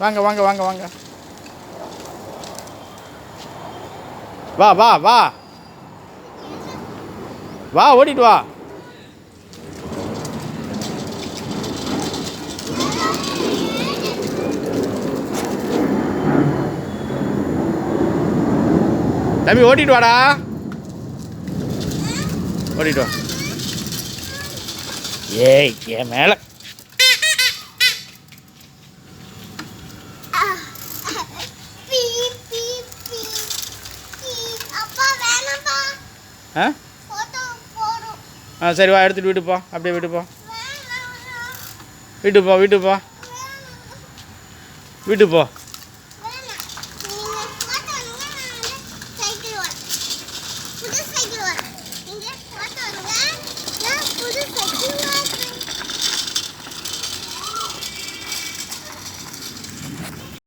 வாங்க வாங்க வாங்க வாங்க. வா வா வா வா, ஓடிட்டு வா. தம்பி ஓட்டிட்டு வாடா, ஓடிட்டு வா. ஏய் என் மேலே சரி வா, எடுத்துகிட்டு வீட்டு போ. அப்படியே வீட்டு போ, வீட்டு போ, வீட்டு போ, வீட்டு போ.